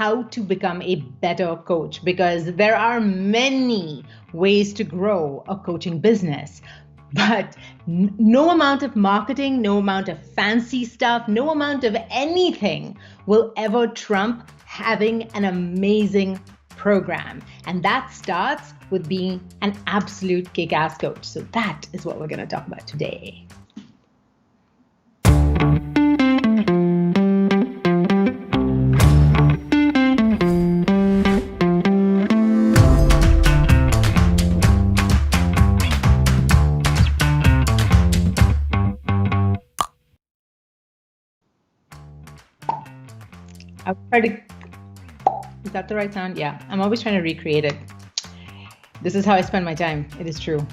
how to become a better coach, because there are many ways to grow a coaching business. But no amount of marketing, no amount of fancy stuff, no amount of anything will ever trump having an amazing program. And that starts with being an absolute kick-ass coach. So that is what we're going to talk about today. I'll try to. Is that the right sound? Yeah, I'm always trying to recreate it. This is how I spend my time. It is true.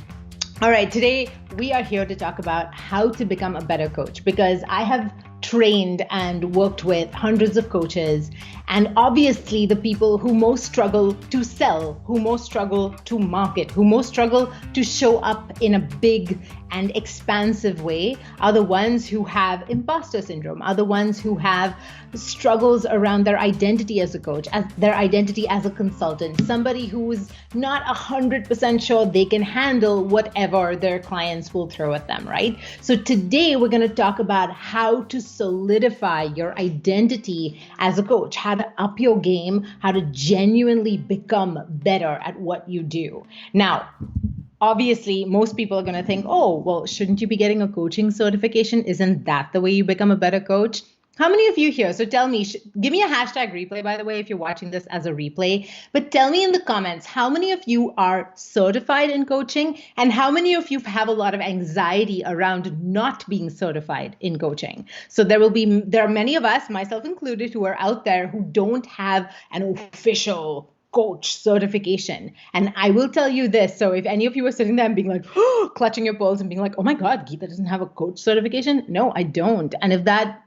All right, today we are here to talk about how to become a better coach, because I have trained and worked with hundreds of coaches, and obviously the people who most struggle to sell, who most struggle to market, who most struggle to show up in a big and expansive way are the ones who have imposter syndrome, are the ones who have struggles around their identity as a coach, as their identity as a consultant, somebody who is not 100% sure they can handle whatever their clients will throw at them, right? So today we're going to talk about how to solidify your identity as a coach, how to up your game, how to genuinely become better at what you do. Now, obviously, most people are going to think, oh, well, shouldn't you be getting a coaching certification? Isn't that the way you become a better coach? How many of you here? So tell me, give me a hashtag replay, by the way, if you're watching this as a replay. But tell me in the comments, how many of you are certified in coaching? And how many of you have a lot of anxiety around not being certified in coaching? So there are many of us, myself included, who are out there who don't have an official coach certification. And I will tell you this. So if any of you are sitting there and being like, oh, clutching your pearls and being like, oh my God, Geeta doesn't have a coach certification. No, I don't. And if that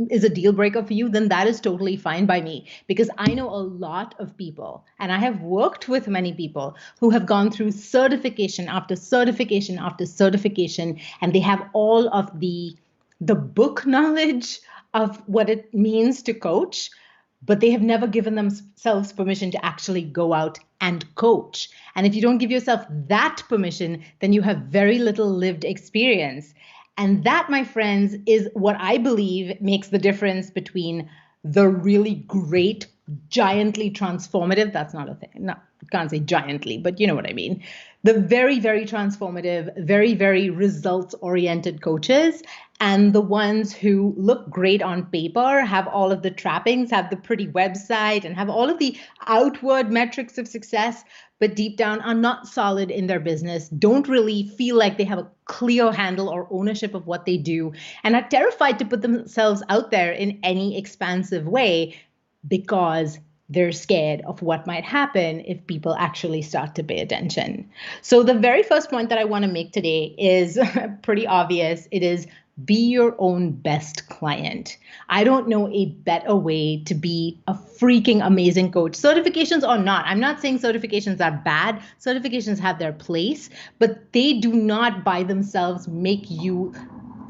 is a deal breaker for you, then that is totally fine by me, because I know a lot of people, and I have worked with many people who have gone through certification after certification after certification, and they have all of the book knowledge of what it means to coach, but they have never given themselves permission to actually go out and coach. And if you don't give yourself that permission, then you have very little lived experience. And that, my friends, is what I believe makes the difference between the really great, giantly transformative, that's not a thing, no, can't say giantly, but you know what I mean. The very, very transformative, very, very results-oriented coaches, and the ones who look great on paper, have all of the trappings, have the pretty website, and have all of the outward metrics of success, but deep down are not solid in their business, don't really feel like they have a clear handle or ownership of what they do, and are terrified to put themselves out there in any expansive way because they're scared of what might happen if people actually start to pay attention. So the very first point that I want to make today is pretty obvious. It is be your own best client. I don't know a better way to be a freaking amazing coach. Certifications or not, I'm not saying certifications are bad. Certifications have their place, but they do not by themselves make you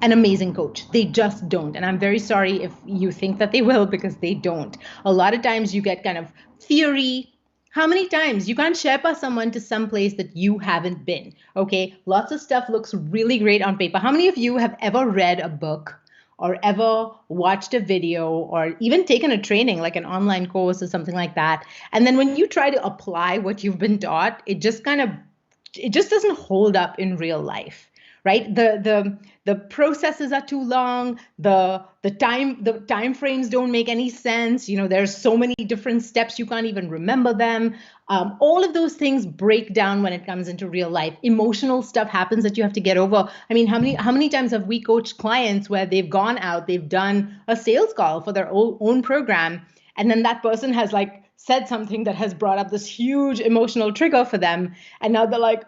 an amazing coach. They just don't. And I'm very sorry if you think that they will, because they don't. A lot of times you get kind of theory. How many times you can't Sherpa someone to some place that you haven't been? Okay, lots of stuff looks really great on paper. How many of you have ever read a book or ever watched a video or even taken a training, like an online course or something like that, and then when you try to apply what you've been taught, it just doesn't hold up in real life? Right? The processes are too long. The time frames don't make any sense. You know, there's so many different steps you can't even remember them. All of those things break down when it comes into real life. Emotional stuff happens that you have to get over. I mean, how many times have we coached clients where they've gone out, they've done a sales call for their own program, and then that person has like said something that has brought up this huge emotional trigger for them, and now they're like,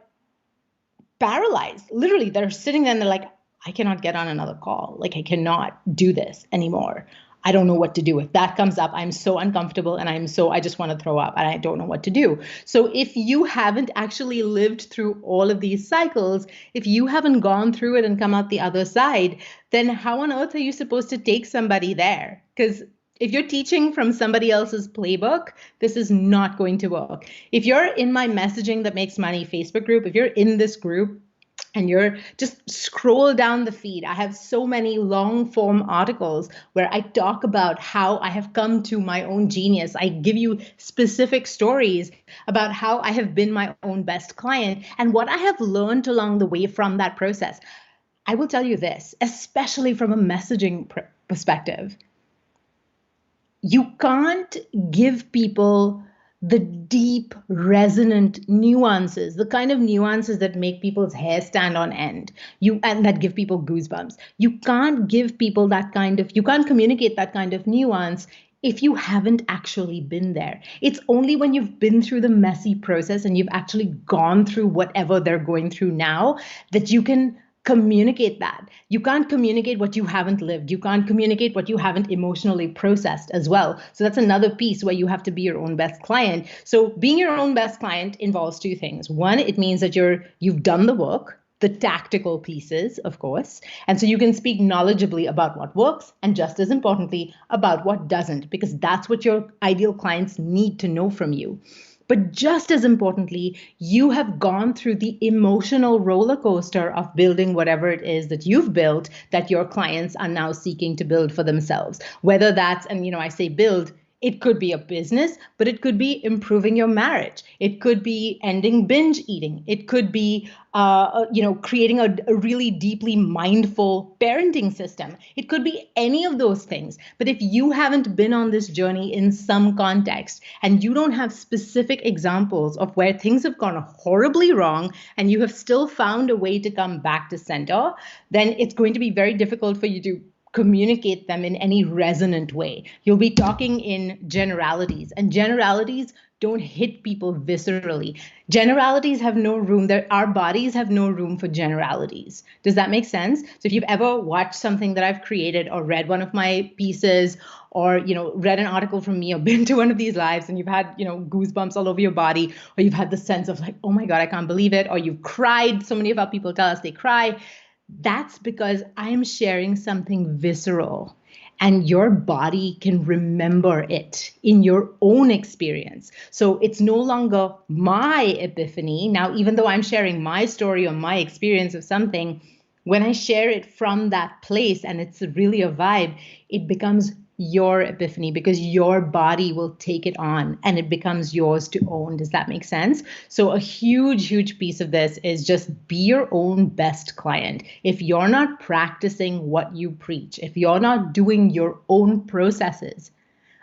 paralyzed. Literally, they're sitting there and they're like, I cannot get on another call. Like, I cannot do this anymore. I don't know what to do. If that comes up, I'm so uncomfortable and I just want to throw up and I don't know what to do. So if you haven't actually lived through all of these cycles, if you haven't gone through it and come out the other side, then how on earth are you supposed to take somebody there? Because If you're teaching from somebody else's playbook, this is not going to work. If you're in my Messaging That Makes Money Facebook group, if you're in this group, and you're just scroll down the feed. I have so many long form articles where I talk about how I have come to my own genius. I give you specific stories about how I have been my own best client and what I have learned along the way from that process. I will tell you this, especially from a messaging perspective. You can't give people the deep, resonant nuances, the kind of nuances that make people's hair stand on end, and that give people goosebumps. You can't give people you can't communicate that kind of nuance if you haven't actually been there. It's only when you've been through the messy process and you've actually gone through whatever they're going through now that you can communicate that. You can't communicate what you haven't lived. You can't communicate what you haven't emotionally processed as well. So that's another piece where you have to be your own best client. So being your own best client involves two things. One, it means that you've done the work, the tactical pieces, of course. And so you can speak knowledgeably about what works and just as importantly about what doesn't, because that's what your ideal clients need to know from you. But just as importantly, you have gone through the emotional roller coaster of building whatever it is that you've built that your clients are now seeking to build for themselves. Whether that's, and I say build, it could be a business, but it could be improving your marriage. It could be ending binge eating. It could be, creating a really deeply mindful parenting system. It could be any of those things. But if you haven't been on this journey in some context and you don't have specific examples of where things have gone horribly wrong and you have still found a way to come back to center, then it's going to be very difficult for you to communicate them in any resonant way. You'll be talking in generalities, and generalities don't hit people viscerally. Generalities have no room. Our bodies have no room for generalities. Does that make sense? So if you've ever watched something that I've created or read one of my pieces or, read an article from me or been to one of these lives and you've had, goosebumps all over your body, or you've had the sense of like, oh my God, I can't believe it, or you've cried. So many of our people tell us they cry. That's because I'm sharing something visceral and your body can remember it in your own experience. So it's no longer my epiphany. Now, even though I'm sharing my story or my experience of something, when I share it from that place and it's really a vibe, it becomes your epiphany because your body will take it on and it becomes yours to own. Does that make sense? So a huge, huge piece of this is just be your own best client. If you're not practicing what you preach, if you're not doing your own processes,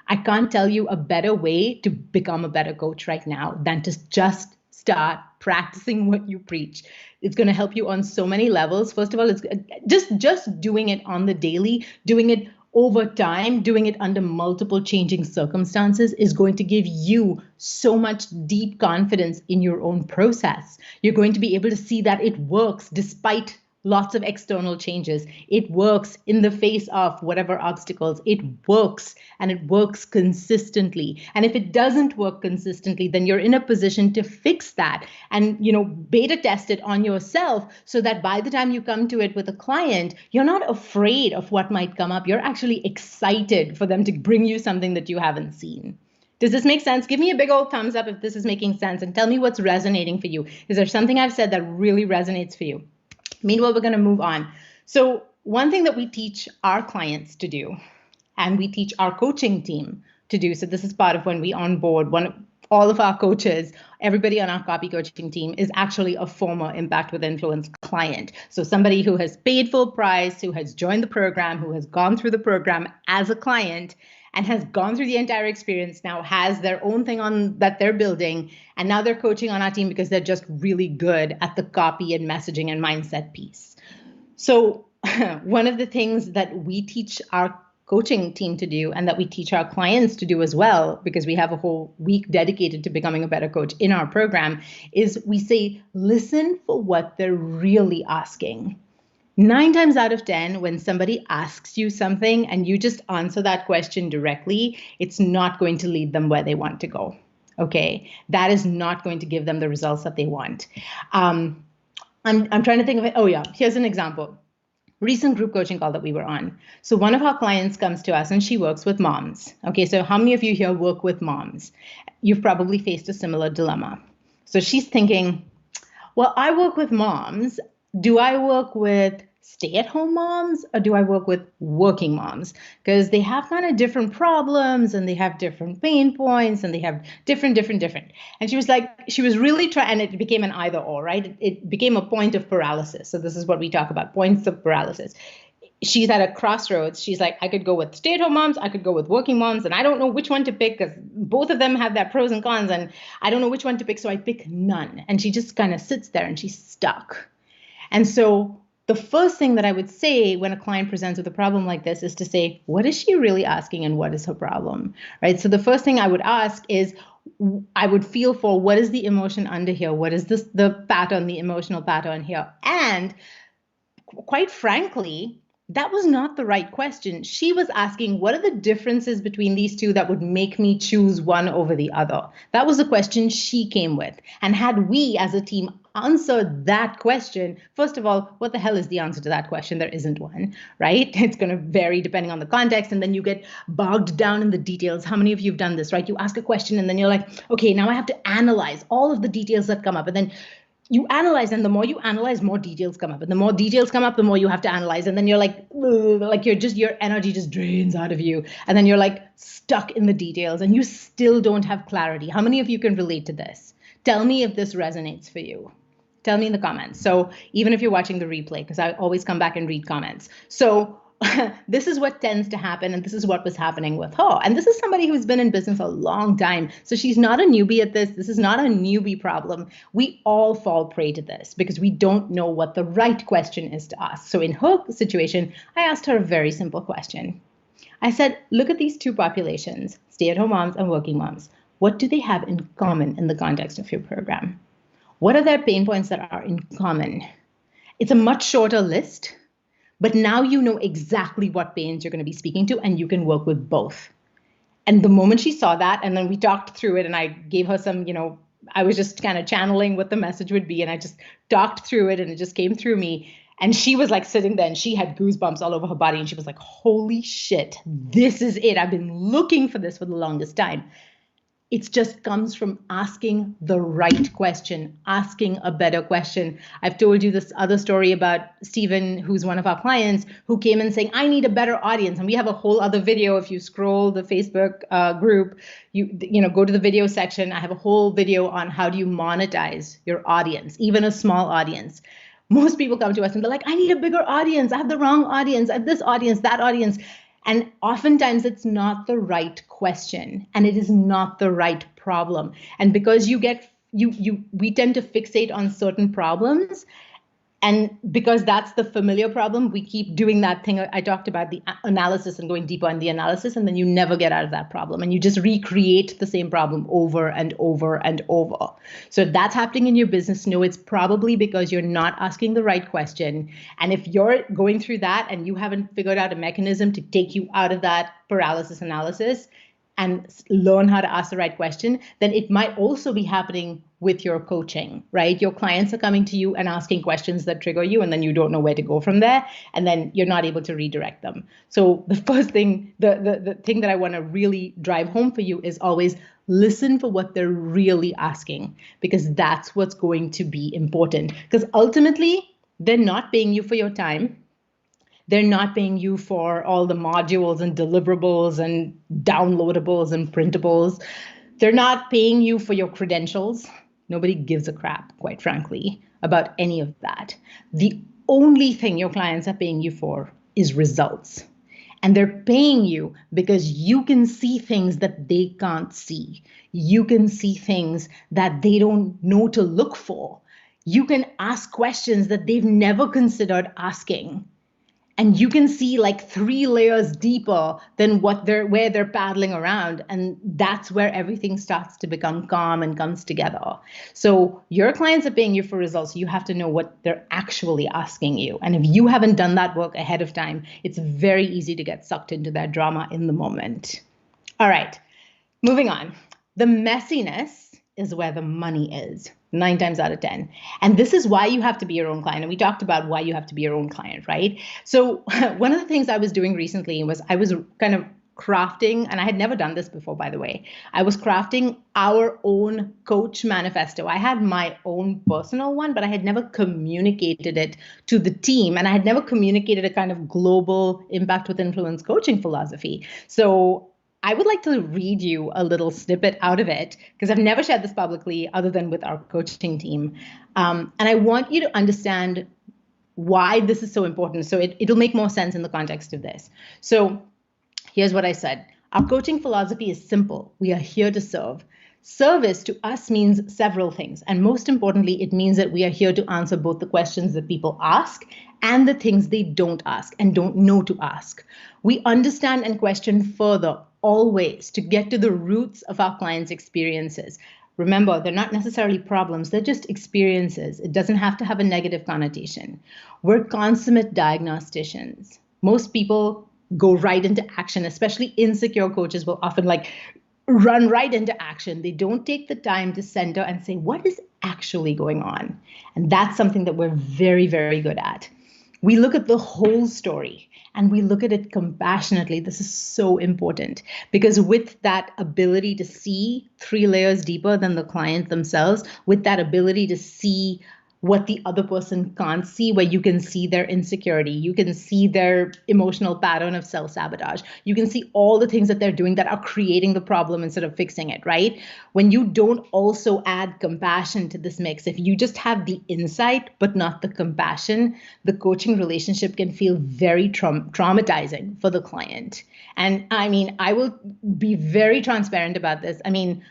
I can't tell you a better way to become a better coach right now than to just start practicing what you preach. It's going to help you on so many levels. First of all, it's just doing it on the daily, doing it over time, doing it under multiple changing circumstances is going to give you so much deep confidence in your own process. You're going to be able to see that it works despite lots of external changes. It works in the face of whatever obstacles. It works, and it works consistently. And if it doesn't work consistently, then you're in a position to fix that and, beta test it on yourself so that by the time you come to it with a client, you're not afraid of what might come up. You're actually excited for them to bring you something that you haven't seen. Does this make sense? Give me a big old thumbs up if this is making sense and tell me what's resonating for you. Is there something I've said that really resonates for you? Meanwhile, we're going to move on. So one thing that we teach our clients to do, and we teach our coaching team to do, so this is part of when we onboard all of our coaches, everybody on our copy coaching team is actually a former Impact with Influence client. So somebody who has paid full price, who has joined the program, who has gone through the program as a client, and has gone through the entire experience, now has their own thing on that they're building, and now they're coaching on our team because they're just really good at the copy and messaging and mindset piece. So one of the things that we teach our coaching team to do and that we teach our clients to do as well, because we have a whole week dedicated to becoming a better coach in our program, is we say, listen for what they're really asking. 9 times out of 10, when somebody asks you something and you just answer that question directly, it's not going to lead them where they want to go. Okay, that is not going to give them the results that they want. I'm trying to think of it. Oh yeah, here's an example. recent group coaching call that we were on. So one of our clients comes to us and she works with moms. Okay, so how many of you here work with moms? You've probably faced a similar dilemma. So she's thinking, well, I work with moms. Do I work with stay-at-home moms or do I work with working moms? Because they have kind of different problems and they have different pain points and they have different. And she was like, she was really trying, and it became an either or, right? It became a point of paralysis. So this is what we talk about, points of paralysis. She's at a crossroads. She's like, I could go with stay-at-home moms, I could go with working moms, and I don't know which one to pick because both of them have their pros and cons, and I don't know which one to pick, so I pick none. And she just kind of sits there and she's stuck. And so the first thing that I would say when a client presents with a problem like this is to say, what is she really asking and what is her problem, right? So the first thing I would ask is, I would feel for what is the emotion under here? What is the pattern, the emotional pattern here? And quite frankly, that was not the right question. She was asking, what are the differences between these two that would make me choose one over the other? That was the question she came with. And had we as a team answered that question, first of all, what the hell is the answer to that question? There isn't one, right? It's going to vary depending on the context. And then you get bogged down in the details. How many of you have done this, right? You ask a question and then you're like, okay, now I have to analyze all of the details that come up. And then you analyze, and the more you analyze, more details come up. And the more details come up, the more you have to analyze. And then you're like your energy just drains out of you. And then you're like stuck in the details and you still don't have clarity. How many of you can relate to this? Tell me if this resonates for you. Tell me in the comments. So even if you're watching the replay, because I always come back and read comments. So this is what tends to happen, and this is what was happening with her. And this is somebody who's been in business a long time. So she's not a newbie at this. This is not a newbie problem. We all fall prey to this because we don't know what the right question is to ask. So in her situation, I asked her a very simple question. I said, look at these two populations, stay-at-home moms and working moms. What do they have in common in the context of your program? What are their pain points that are in common? It's a much shorter list. But now you know exactly what pains you're going to be speaking to, and you can work with both. And the moment she saw that, and then we talked through it, and I gave her some, I was just kind of channeling what the message would be, and I just talked through it, and it just came through me. And she was like sitting there, and she had goosebumps all over her body, and she was like, holy shit, this is it. I've been looking for this for the longest time. It just comes from asking the right question, asking a better question. I've told you this other story about Stephen, who's one of our clients, who came in saying, I need a better audience. And we have a whole other video. If you scroll the Facebook group, you go to the video section. I have a whole video on how do you monetize your audience, even a small audience. Most people come to us and they're like, I need a bigger audience. I have the wrong audience. I have this audience, that audience. And oftentimes it's not the right question and it is not the right problem. And because we tend to fixate on certain problems, and because that's the familiar problem, we keep doing that thing I talked about, the analysis and going deeper in the analysis, and then you never get out of that problem and you just recreate the same problem over and over and over. So if that's happening in your business, know it's probably because you're not asking the right question. And if you're going through that and you haven't figured out a mechanism to take you out of that paralysis analysis and learn how to ask the right question, then it might also be happening with your coaching, right? Your clients are coming to you and asking questions that trigger you, and then you don't know where to go from there, and then you're not able to redirect them. So the first thing, the thing that I want to really drive home for you is always listen for what they're really asking, because that's what's going to be important. Because ultimately, they're not paying you for your time. They're not paying you for all the modules and deliverables and downloadables and printables. They're not paying you for your credentials. Nobody gives a crap, quite frankly, about any of that. The only thing your clients are paying you for is results. And they're paying you because you can see things that they can't see. You can see things that they don't know to look for. You can ask questions that they've never considered asking. And you can see like 3 layers deeper than where they're paddling around. And that's where everything starts to become calm and comes together. So your clients are paying you for results. You have to know what they're actually asking you. And if you haven't done that work ahead of time, it's very easy to get sucked into that drama in the moment. All right, moving on. The messiness is where the money is. 9 times out of 10. And this is why you have to be your own client. And we talked about why you have to be your own client, right? So one of the things I was doing recently was I was kind of crafting, and I had never done this before, by the way. I was crafting our own coach manifesto. I had my own personal one, but I had never communicated it to the team. And I had never communicated a kind of global impact with influence coaching philosophy. So I would like to read you a little snippet out of it because I've never shared this publicly other than with our coaching team. And I want you to understand why this is so important. So it'll make more sense in the context of this. So here's what I said. Our coaching philosophy is simple. We are here to serve. Service to us means several things. And most importantly, it means that we are here to answer both the questions that people ask and the things they don't ask and don't know to ask. We understand and question further always to get to the roots of our clients' experiences. Remember, they're not necessarily problems, they're just experiences. It doesn't have to have a negative connotation. We're consummate diagnosticians. Most people go right into action, especially insecure coaches will often run right into action. They don't take the time to center and say, what is actually going on? And that's something that we're very, very good at. We look at the whole story and we look at it compassionately. This is so important because with that ability to see 3 layers deeper than the client themselves, with that ability to see what the other person can't see, where you can see their insecurity, you can see their emotional pattern of self-sabotage, you can see all the things that they're doing that are creating the problem instead of fixing it, right? When you don't also add compassion to this mix, if you just have the insight but not the compassion, the coaching relationship can feel very traumatizing for the client. And I mean, I will be very transparent about this. I mean,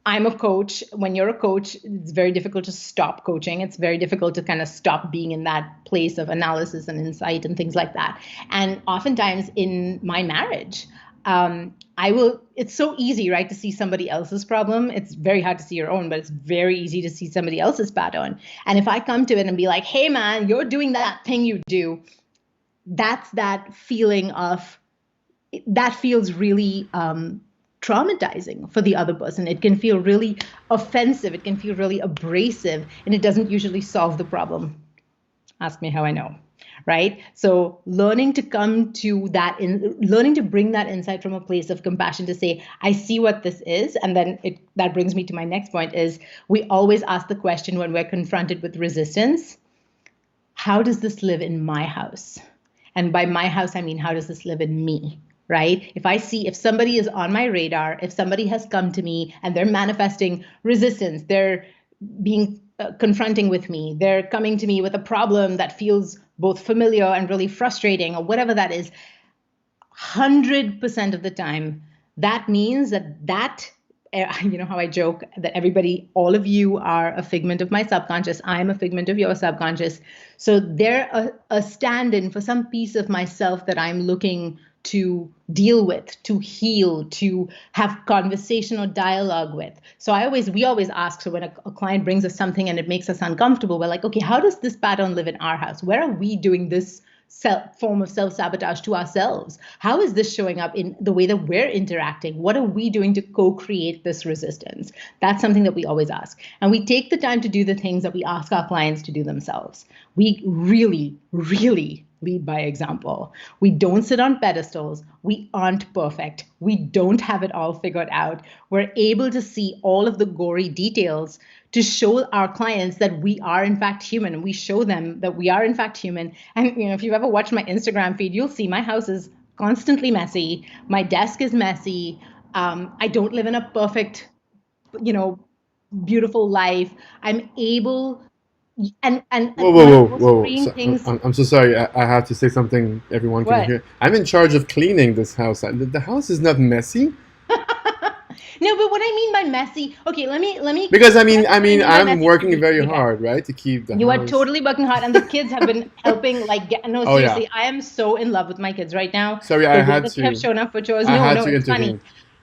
I'm a coach. When you're a coach, it's very difficult to stop coaching. It's very difficult to kind of stop being in that place of analysis and insight and things like that. And oftentimes in my marriage, it's so easy, right, to see somebody else's problem. It's very hard to see your own, but it's very easy to see somebody else's pattern. And if I come to it and be like, hey, man, you're doing that thing you do, that's that feeling of, that feels really traumatizing for the other person. It can feel really offensive. It can feel really abrasive, and it doesn't usually solve the problem. Ask me how I know, right? So learning to come to that, learning to bring that insight from a place of compassion to say, I see what this is. And then that brings me to my next point is we always ask the question when we're confronted with resistance, how does this live in my house? And by my house, I mean, how does this live in me? Right? If somebody is on my radar, if somebody has come to me and they're manifesting resistance, they're being confronting with me, they're coming to me with a problem that feels both familiar and really frustrating or whatever that is, 100% of the time, that means that you know how I joke that everybody, all of you are a figment of my subconscious. I'm a figment of your subconscious. So they're a stand-in for some piece of myself that I'm looking to deal with, to heal, to have conversation or dialogue with. So we always ask, so when a client brings us something and it makes us uncomfortable, we're like, okay, how does this pattern live in our house? Where are we doing this form of self-sabotage to ourselves? How is this showing up in the way that we're interacting? What are we doing to co-create this resistance? That's something that we always ask. And we take the time to do the things that we ask our clients to do themselves. We really, really lead by example. We don't sit on pedestals. We aren't perfect. We don't have it all figured out. We're able to see all of the gory details to show our clients that we are in fact human, and we show them that we are in fact human. And if you've ever watched my Instagram feed, you'll see my house is constantly messy. My desk is messy. I don't live in a perfect, beautiful life. I'm able and Whoa, one of whoa, the whoa, most whoa! freeing things. I'm so sorry. I have to say something everyone can What? hear. I'm in charge of cleaning this house. The house is not messy. No, but what I mean by messy, okay, let me Because clarify what I mean by I'm messy for working you. very Okay. hard, right, to keep the You are house. totally working hard, and the kids have been helping. No, Oh yeah. seriously, I am so in love with my kids right now. Sorry, The way that they have shown up for chores. I No, had no, to it's funny. intervene.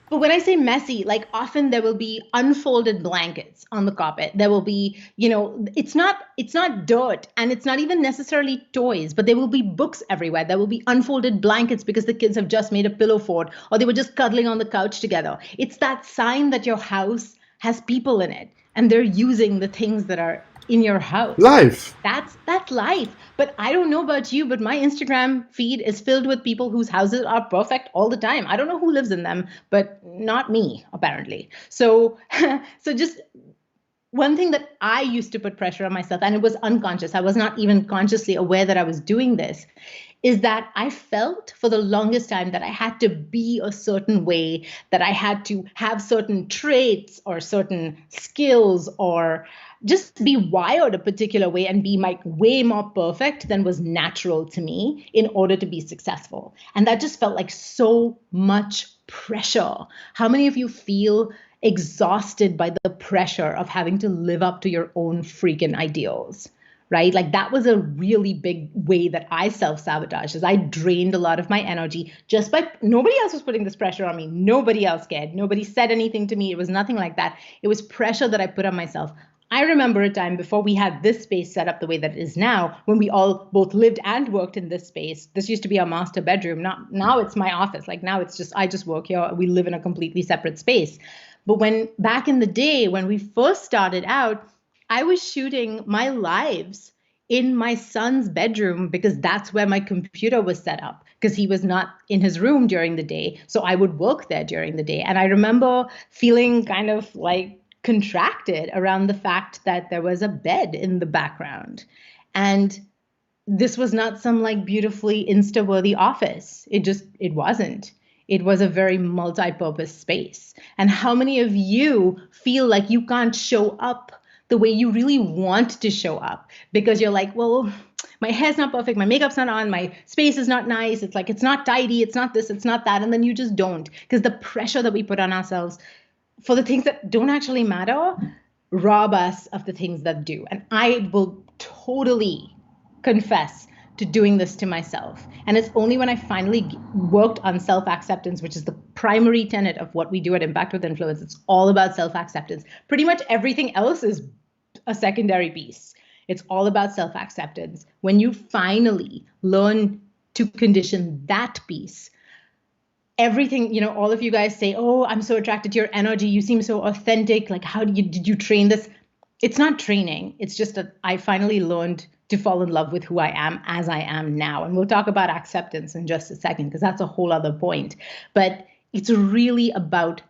But when I say messy, often there will be unfolded blankets on the carpet. There will be, it's not dirt, and it's not even necessarily toys, but there will be books everywhere. There will be unfolded blankets because the kids have just made a pillow fort, or they were just cuddling on the couch together. It's that sign that your house has people in it. and they're using the things that are in your house. Life. That's life. But I don't know about you, but my Instagram feed is filled with people whose houses are perfect all the time. I don't know who lives in them, but not me, apparently. So so just one thing that I used to put pressure on myself, and it was unconscious, I was not even consciously aware that I was doing this, is that I felt for the longest time that I had to be a certain way, that I had to have certain traits or certain skills or just be wired a particular way and be like way more perfect than was natural to me in order to be successful. And that just felt like so much pressure. How many of you feel exhausted by the pressure of having to live up to your own freaking ideals? Right? Like that was a really big way that I self-sabotaged, is I drained a lot of my energy just by, nobody else was putting this pressure on me. Nobody else cared. Nobody said anything to me. It was nothing like that. It was pressure that I put on myself. I remember a time before we had this space set up the way that it is now, when we all both lived and worked in this space. This used to be our master bedroom. Now it's my office. Like now it's just, I just work here. We live in a completely separate space. But when back in the day, when we first started out, I was shooting my lives in my son's bedroom because that's where my computer was set up, because he was not in his room during the day. So I would work there during the day. And I remember feeling kind of like contracted around the fact that there was a bed in the background. And this was not some like beautifully Insta-worthy office. It wasn't. It was a very multi-purpose space. And how many of you feel like you can't show up the way you really want to show up because you're like, well, my hair's not perfect, my makeup's not on, my space is not nice, it's like, it's not tidy, it's not this, it's not that, and then you just don't, because the pressure that we put on ourselves for the things that don't actually matter rob us of the things that do. And I will totally confess to doing this to myself. And it's only when I finally worked on self-acceptance, which is the primary tenet of what we do at Impact with Influence. It's all about self-acceptance. Pretty much everything else is a secondary piece. It's all about self-acceptance. When you finally learn to condition that piece, everything, all of you guys say, oh, I'm so attracted to your energy. You seem so authentic. Like, did you train this? It's not training. It's just that I finally learned to fall in love with who I am as I am now. And we'll talk about acceptance in just a second, because that's a whole other point. But it's really about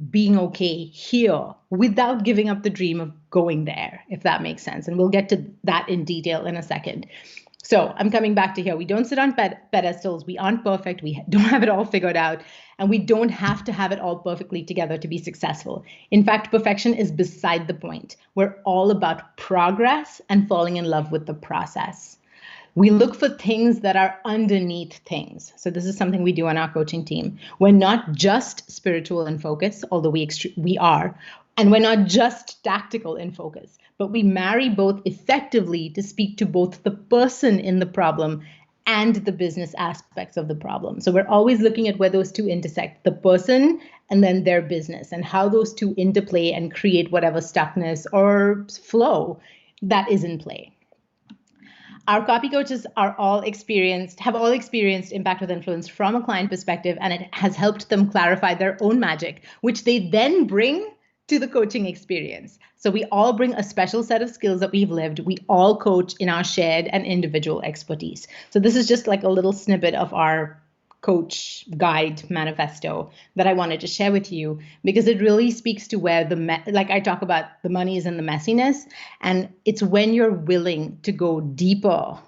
being okay here without giving up the dream of going there, if that makes sense. And we'll get to that in detail in a second. So I'm coming back to here. We don't sit on pedestals. We aren't perfect. We don't have it all figured out. And we don't have to have it all perfectly together to be successful. In fact, perfection is beside the point. We're all about progress and falling in love with the process. We look for things that are underneath things. So this is something we do on our coaching team. We're not just spiritual in focus, although we are. And we're not just tactical in focus, but we marry both effectively to speak to both the person in the problem and the business aspects of the problem. So we're always looking at where those two intersect, the person and then their business, and how those two interplay and create whatever stuckness or flow that is in play. Our copy coaches have all experienced Impact with Influence from a client perspective, and it has helped them clarify their own magic, which they then bring to the coaching experience. So we all bring a special set of skills that we've lived. We all coach in our shared and individual expertise. So this is just like a little snippet of our coach guide manifesto that I wanted to share with you, because it really speaks to where like I talk about, the money is in the messiness. And it's when you're willing to go deeper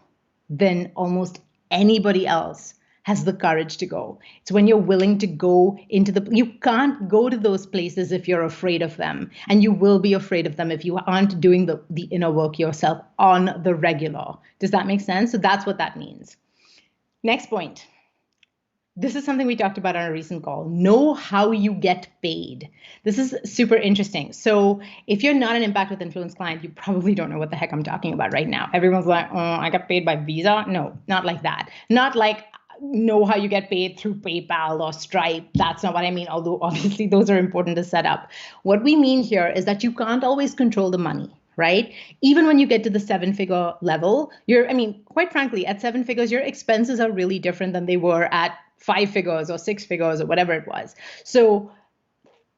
than almost anybody else has the courage to go. It's when you're willing to go you can't go to those places if you're afraid of them. And you will be afraid of them if you aren't doing the inner work yourself on the regular. Does that make sense? So that's what that means. Next point. This is something we talked about on a recent call. Know how you get paid. This is super interesting. So if you're not an Impact with Influence client, you probably don't know what the heck I'm talking about right now. Everyone's like, oh, I got paid by Visa. No, not like that. Not like know how you get paid through PayPal or Stripe. That's not what I mean, although obviously those are important to set up. What we mean here is that you can't always control the money, right? Even when you get to the 7-figure level, quite frankly, at 7 figures, your expenses are really different than they were at 5 figures or 6 figures or whatever it was. So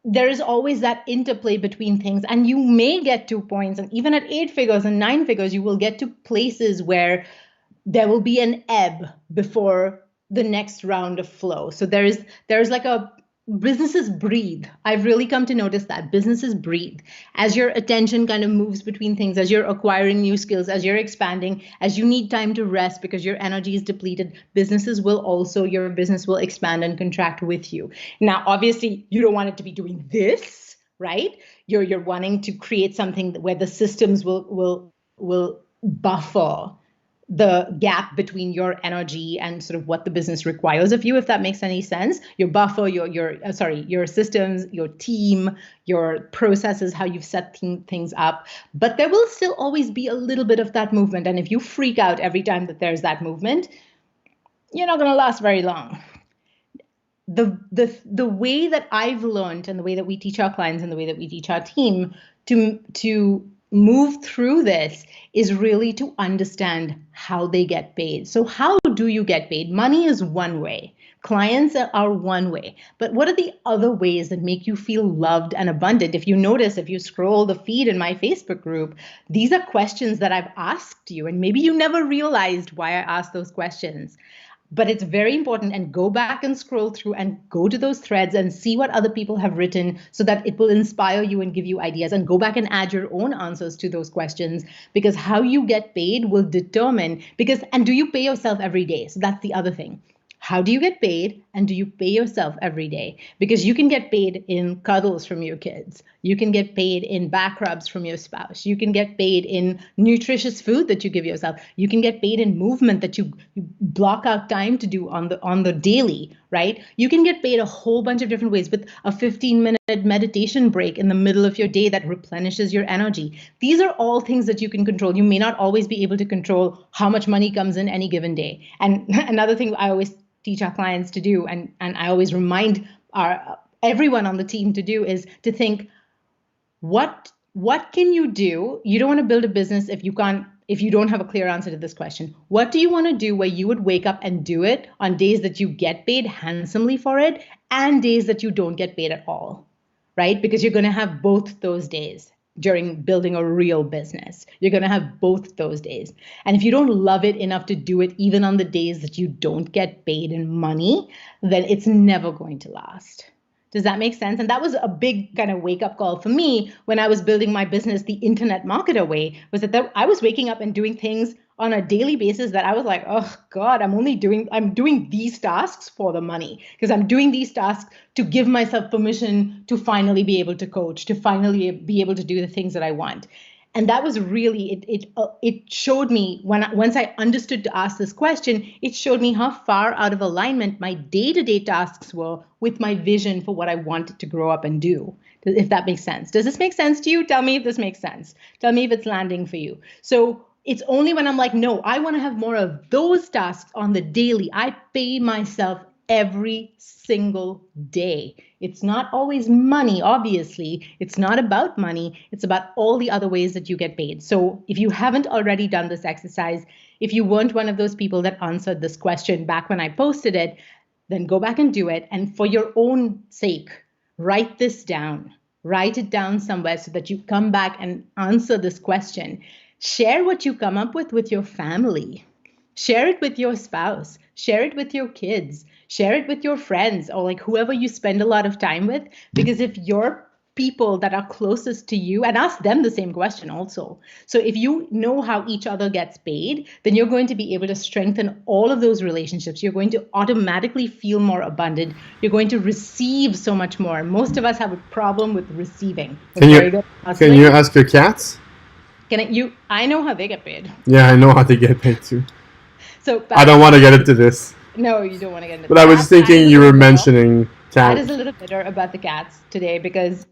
there is always that interplay between things, and you may get to points, and even at 8 figures and 9 figures, you will get to places where there will be an ebb before the next round of flow. So there's like a businesses breathe. I've really come to notice that businesses breathe as your attention kind of moves between things, as you're acquiring new skills, as you're expanding, as you need time to rest because your energy is depleted. Businesses will also, your business will expand and contract with you. Now, obviously, you don't want it to be doing this, right? You're wanting to create something where the systems will buffer the gap between your energy and sort of what the business requires of you, if that makes any sense. Your buffer, your systems, your team, your processes, how you've set things up. But there will still always be a little bit of that movement. And if you freak out every time that there's that movement, you're not going to last very long. The way that I've learned, and the way that we teach our clients, and the way that we teach our team to move through this, is really to understand how they get paid. So how do you get paid? Money is one way. Clients are one way. But what are the other ways that make you feel loved and abundant? If you notice, if you scroll the feed in my Facebook group, these are questions that I've asked you, and maybe you never realized why I asked those questions. But it's very important, and go back and scroll through and go to those threads and see what other people have written so that it will inspire you and give you ideas, and go back and add your own answers to those questions, because how you get paid will determine, and do you pay yourself every day? So that's the other thing. How do you get paid, and do you pay yourself every day? Because you can get paid in cuddles from your kids. You can get paid in back rubs from your spouse. You can get paid in nutritious food that you give yourself. You can get paid in movement that you block out time to do on the daily, right? You can get paid a whole bunch of different ways, with a 15-minute meditation break in the middle of your day that replenishes your energy. These are all things that you can control. You may not always be able to control how much money comes in any given day. And another thing I always teach our clients to do, and I always remind everyone on the team to do, is to think, what can you do? You don't want to build a business if you don't have a clear answer to this question. What do you want to do where you would wake up and do it on days that you get paid handsomely for it, and days that you don't get paid at all, right? Because you're going to have both those days during building a real business. You're going to have both those days. And if you don't love it enough to do it even on the days that you don't get paid in money, then it's never going to last. Does that make sense? And that was a big kind of wake up call for me when I was building my business the internet marketer way, was that I was waking up and doing things on a daily basis that I was like, oh God, I'm doing these tasks for the money, because I'm doing these tasks to give myself permission to finally be able to coach, to finally be able to do the things that I want. And that was really, it showed me, once I understood to ask this question, it showed me how far out of alignment my day-to-day tasks were with my vision for what I wanted to grow up and do, if that makes sense. Does this make sense to you? Tell me if this makes sense. Tell me if it's landing for you. So it's only when I'm like, no, I want to have more of those tasks on the daily. I pay myself every single day. It's not always money, obviously. It's not about money. It's about all the other ways that you get paid. So if you haven't already done this exercise, if you weren't one of those people that answered this question back when I posted it, then go back and do it. And for your own sake, write this down. Write it down somewhere so that you come back and answer this question. Share what you come up with your family. Share it with your spouse. Share it with your kids. Share it with your friends, or like whoever you spend a lot of time with. Because if your people that are closest to you, and ask them the same question also. So if you know how each other gets paid, then you're going to be able to strengthen all of those relationships. You're going to automatically feel more abundant. You're going to receive so much more. Most of us have a problem with receiving. Can you ask your cats? I know how they get paid. Yeah, I know how they get paid too. So I don't want to get into this. No, you don't want to get into But I was thinking you were mentioning cats. That is a little bitter about the cats today, because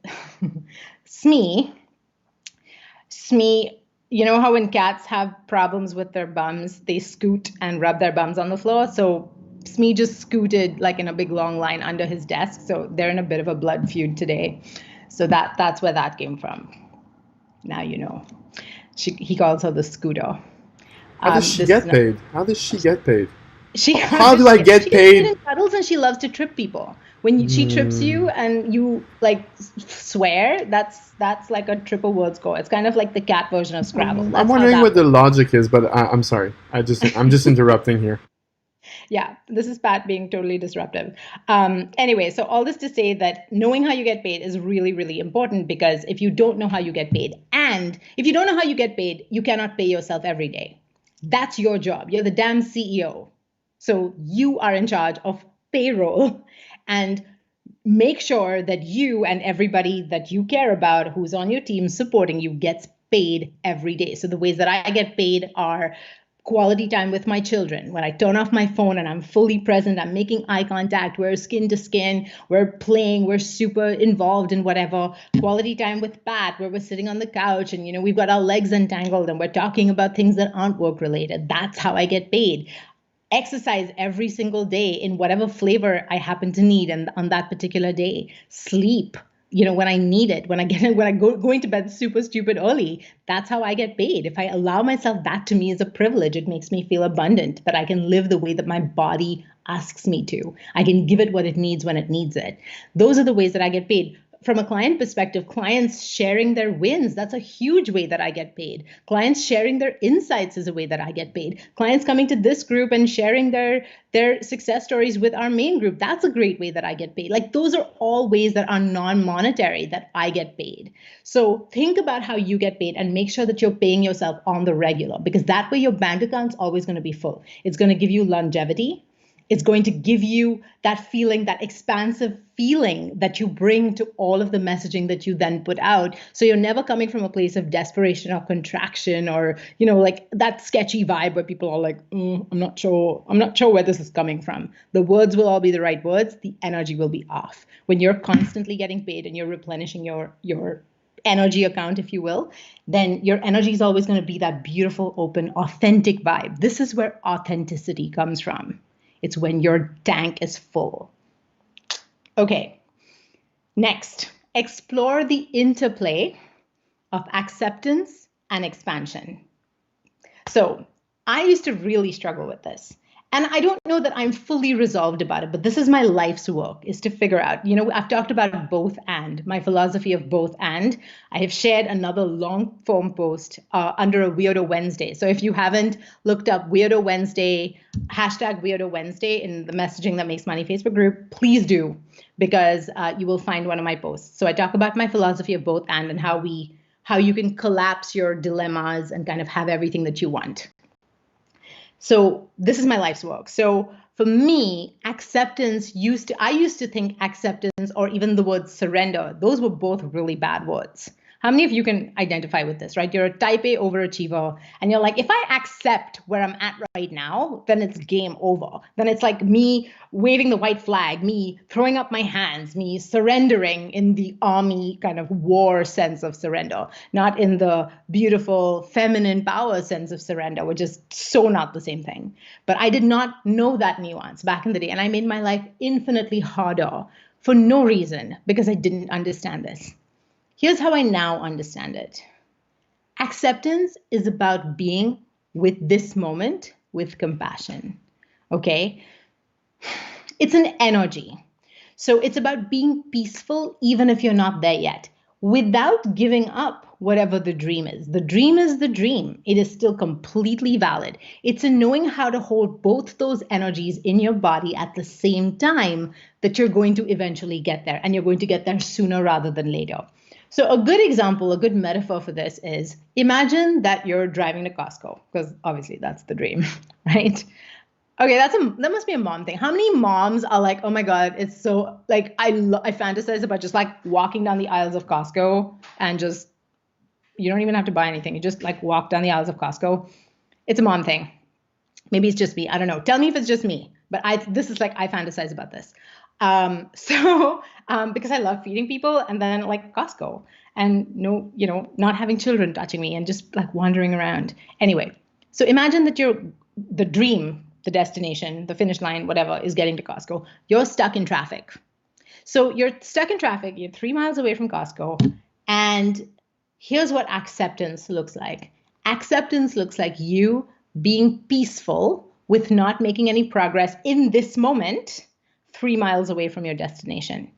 Smee, you know how when cats have problems with their bums, they scoot and rub their bums on the floor? So Smee just scooted like in a big long line under his desk. So they're in a bit of a blood feud today. So that's where that came from. Now you know. He calls her the scooter. How does she get paid? How does she get paid? How do I get paid? She in cuddles, and she loves to trip people. When she trips you and you like swear, that's like a triple word score. It's kind of like the cat version of Scrabble. I'm That's how wondering that what the works. logic is, but I'm sorry. I'm just interrupting here. Yeah, this is Pat being totally disruptive. Anyway, so all this to say that knowing how you get paid is really, really important, because if you don't know how you get paid, and if you don't know how you get paid, you cannot pay yourself every day. That's your job. You're the damn CEO. So you are in charge of payroll, and make sure that you and everybody that you care about who's on your team supporting you gets paid every day. So the ways that I get paid are quality time with my children. When I turn off my phone and I'm fully present, I'm making eye contact, we're skin to skin, we're playing, we're super involved in whatever. Quality time with Pat, where we're sitting on the couch and, we've got our legs entangled and we're talking about things that aren't work related. That's how I get paid. Exercise every single day in whatever flavor I happen to need and on that particular day. Sleep, when I need it, when I go going to bed super stupid early. That's how I get paid. If I allow myself, that to me is a privilege. It makes me feel abundant, that I can live the way that my body asks me to. I can give it what it needs when it needs it. Those are the ways that I get paid. From a client perspective, clients sharing their wins, that's a huge way that I get paid. Clients sharing their insights is a way that I get paid. Clients coming to this group and sharing their success stories with our main group, that's a great way that I get paid. Like, those are all ways that are non-monetary that I get paid. So think about how you get paid and make sure that you're paying yourself on the regular, because that way your bank account's always going to be full. It's going to give you longevity. It's going to give you that feeling, that expansive feeling that you bring to all of the messaging that you then put out. So you're never coming from a place of desperation or contraction or, like that sketchy vibe where people are like, I'm not sure where this is coming from. The words will all be the right words. The energy will be off. When you're constantly getting paid and you're replenishing your energy account, if you will, then your energy is always going to be that beautiful, open, authentic vibe. This is where authenticity comes from. It's when your tank is full. Okay, next, explore the interplay of acceptance and expansion. So I used to really struggle with this. And I don't know that I'm fully resolved about it, but this is my life's work, is to figure out, I've talked about both and, my philosophy of both and. I have shared another long form post under a Weirdo Wednesday. So if you haven't looked up Weirdo Wednesday, hashtag Weirdo Wednesday in the Messaging That Makes Money Facebook group, please do, because you will find one of my posts. So I talk about my philosophy of both and how you can collapse your dilemmas and kind of have everything that you want. So this is my life's work. So for me, I used to think acceptance or even the word surrender, those were both really bad words. How many of you can identify with this, right? You're a type A overachiever and you're like, if I accept where I'm at right now, then it's game over. Then it's like me waving the white flag, me throwing up my hands, me surrendering in the army kind of war sense of surrender, not in the beautiful feminine power sense of surrender, which is so not the same thing. But I did not know that nuance back in the day. And I made my life infinitely harder for no reason because I didn't understand this. Here's how I now understand it. Acceptance is about being with this moment with compassion. Okay? It's an energy. So it's about being peaceful even if you're not there yet, without giving up whatever the dream is. The dream is the dream. It is still completely valid. It's in knowing how to hold both those energies in your body at the same time that you're going to eventually get there, and you're going to get there sooner rather than later. So a good example, a good metaphor for this is, imagine that you're driving to Costco, because obviously that's the dream, right? Okay, that must be a mom thing. How many moms are like, oh my God, it's so, like, I fantasize about just like walking down the aisles of Costco and just, you don't even have to buy anything. You just like walk down the aisles of Costco. It's a mom thing. Maybe it's just me. I don't know. Tell me if it's just me. But this is like, I fantasize about this. Because I love feeding people and then like Costco and not having children touching me and just like wandering around. Anyway, so imagine that the dream, the destination, the finish line, whatever, is getting to Costco. You're stuck in traffic. So you're stuck in traffic. You're 3 miles away from Costco. And here's what acceptance looks like. Acceptance looks like you being peaceful with not making any progress in this moment 3 miles away from your destination.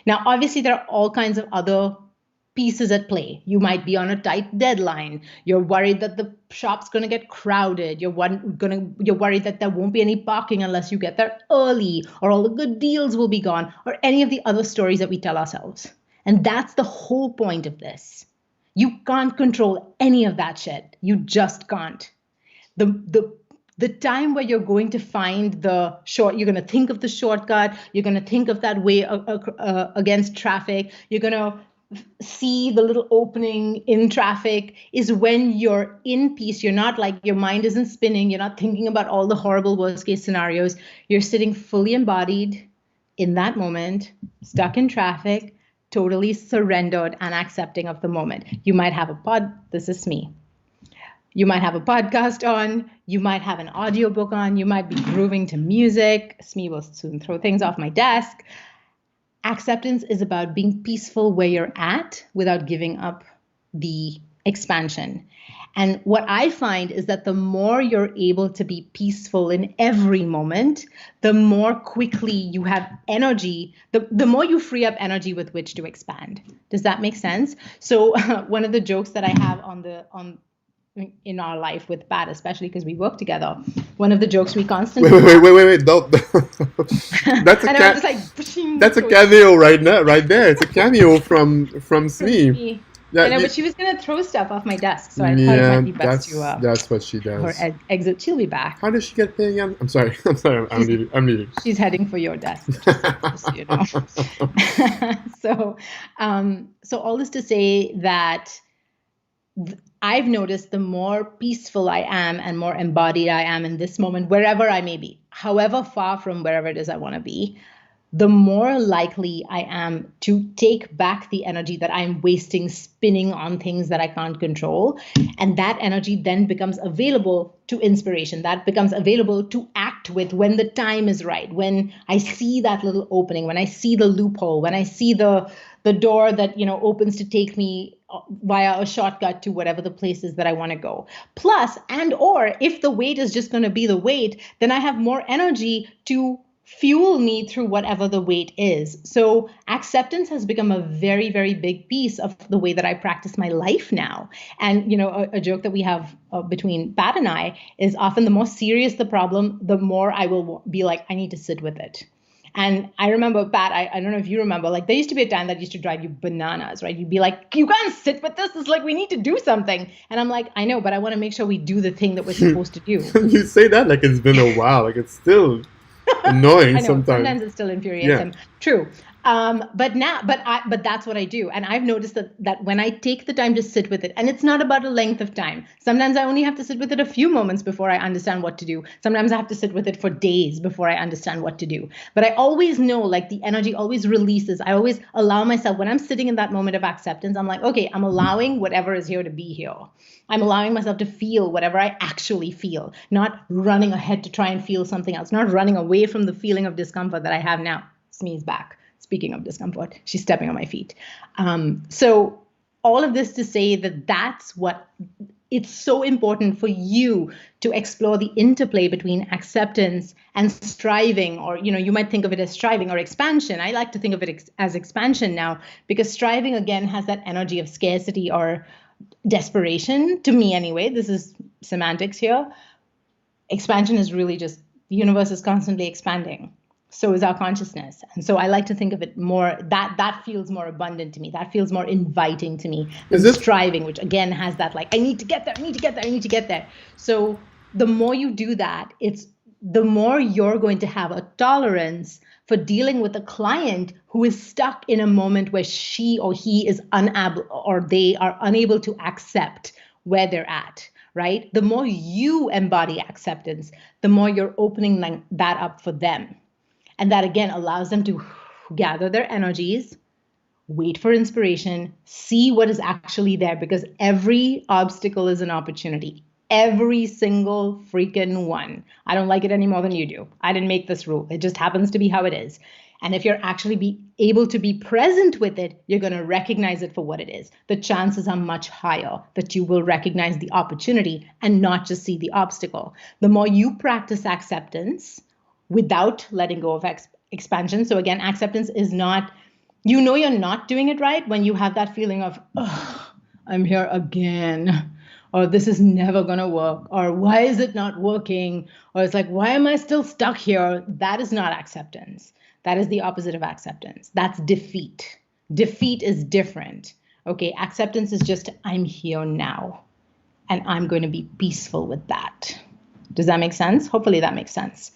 Now, obviously, there are all kinds of other pieces at play. You might be on a tight deadline. You're worried that the shop's going to get crowded. You're worried that there won't be any parking unless you get there early, or all the good deals will be gone, or any of the other stories that we tell ourselves. And that's the whole point of this. You can't control any of that shit. You just can't. The time where you're going to find you're going to think of the shortcut, you're going to think of that way against traffic, you're going to see the little opening in traffic, is when you're in peace. You're not like, your mind isn't spinning. You're not thinking about all the horrible worst case scenarios. You're sitting fully embodied in that moment, stuck in traffic, totally surrendered and accepting of the moment. You might have this is me. You might have a podcast on, you might have an audiobook on, you might be grooving to music. Smee will soon throw things off my desk. Acceptance is about being peaceful where you're at without giving up the expansion. And what I find is that the more you're able to be peaceful in every moment, the more quickly you have energy, the more you free up energy with which to expand. Does that make sense? So one of the jokes that I have in our life with Pat, especially because we work together, one of the jokes we constantly wait, don't. That's a cameo right there. It's a cameo from Smee. Yeah, I know, but she was gonna throw stuff off my desk, so I thought it might be best to. That's what she does. Her exit. She'll be back. How does she get paid again? I'm sorry. I'm leaving. She's heading for your desk. Just so you know. So all this to say that I've noticed the more peaceful I am and more embodied I am in this moment, wherever I may be, however far from wherever it is I want to be, the more likely I am to take back the energy that I'm wasting spinning on things that I can't control. And that energy then becomes available to inspiration. That becomes available to act with when the time is right, when I see that little opening, when I see the loophole, when I see the door that, opens to take me via a shortcut to whatever the place is that I want to go. Plus, or if the wait is just going to be the wait, then I have more energy to fuel me through whatever the wait is. So acceptance has become a very, very big piece of the way that I practice my life now. And, a joke that we have between Pat and I is, often the more serious the problem, the more I will be like, I need to sit with it. And I remember, Pat, I don't know if you remember, like, there used to be a time that used to drive you bananas, right? You'd be like, you can't sit with this. It's like, we need to do something. And I'm like, I know, but I want to make sure we do the thing that we're supposed to do. You say that like it's been a while. Like, it's still annoying. I know, sometimes it still infuriates him. True. But that's what I do. And I've noticed that when I take the time to sit with it, and it's not about a length of time. Sometimes I only have to sit with it a few moments before I understand what to do. Sometimes I have to sit with it for days before I understand what to do. But I always know, like, the energy always releases. I always allow myself, when I'm sitting in that moment of acceptance, I'm like, okay, I'm allowing whatever is here to be here. I'm allowing myself to feel whatever I actually feel, not running ahead to try and feel something else, not running away from the feeling of discomfort that I have now. Smee's back. Speaking of discomfort, she's stepping on my feet. So all of this to say that's what it's so important for you to explore the interplay between acceptance and striving, or, you might think of it as striving or expansion. I like to think of it as expansion now, because striving, again, has that energy of scarcity or desperation, to me anyway. This is semantics here. Expansion is really just the universe is constantly expanding. So is our consciousness. And so I like to think of it more, that feels more abundant to me. That feels more inviting to me than striving, which again has that, like, I need to get there. So the more you do that, the more you're going to have a tolerance for dealing with a client who is stuck in a moment where she or he is unable, or they are unable to accept where they're at. Right? The more you embody acceptance, the more you're opening that up for them. And that, again, allows them to gather their energies, wait for inspiration, see what is actually there, because every obstacle is an opportunity. Every single freaking one. I don't like it any more than you do. I didn't make this rule. It just happens to be how it is. And if you're actually able to be present with it, you're going to recognize it for what it is. The chances are much higher that you will recognize the opportunity and not just see the obstacle. The more you practice acceptance, without letting go of expansion. So again, acceptance is not, you're not doing it right when you have that feeling of, oh, I'm here again, or this is never going to work, or why is it not working? Or it's like, why am I still stuck here? That is not acceptance. That is the opposite of acceptance. That's defeat. Defeat is different. Okay, acceptance is just, I'm here now, and I'm going to be peaceful with that. Does that make sense? Hopefully that makes sense.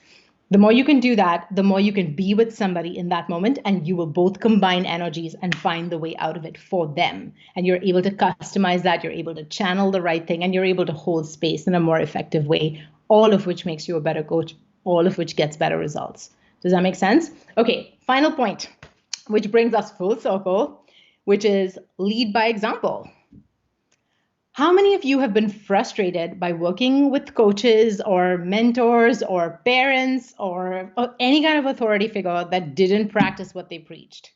The more you can do that, the more you can be with somebody in that moment, and you will both combine energies and find the way out of it for them. And you're able to customize that, you're able to channel the right thing, and you're able to hold space in a more effective way, all of which makes you a better coach, all of which gets better results. Does that make sense? Okay, final point, which brings us full circle, which is lead by example. How many of you have been frustrated by working with coaches or mentors or parents or any kind of authority figure that didn't practice what they preached?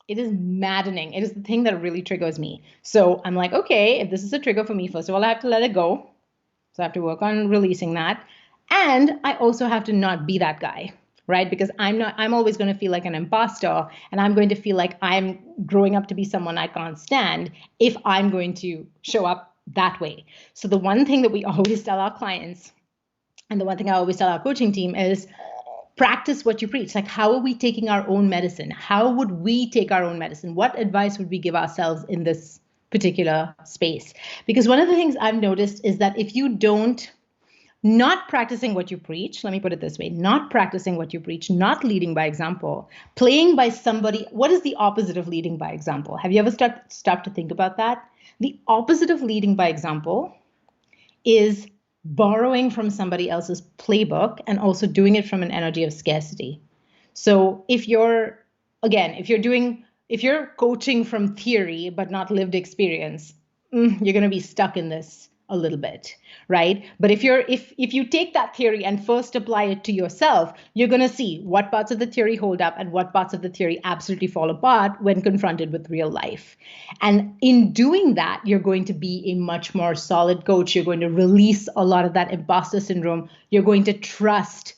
It is maddening. It is the thing that really triggers me. So I'm like, okay, if this is a trigger for me, first of all, I have to let it go. So I have to work on releasing that. And I also have to not be that guy, right? Because I'm always going to feel like an imposter, and I'm going to feel like I'm growing up to be someone I can't stand if I'm going to show up that way. So the one thing that we always tell our clients, and the one thing I always tell our coaching team is practice what you preach. Like, how are we taking our own medicine? How would we take our own medicine? What advice would we give ourselves in this particular space? Because one of the things I've noticed is that if you don't, not practicing what you preach, let me put it this way, not practicing what you preach, not leading by example, playing by somebody. What is the opposite of leading by example? Have you ever stopped to think about that? The opposite of leading by example is borrowing from somebody else's playbook and also doing it from an energy of scarcity. So if you're coaching from theory but not lived experience, you're going to be stuck in this a little bit, right? But if you take that theory and first apply it to yourself, you're going to see what parts of the theory hold up and what parts of the theory absolutely fall apart when confronted with real life. And in doing that, you're going to be a much more solid coach. You're going to release a lot of that imposter syndrome. You're going to trust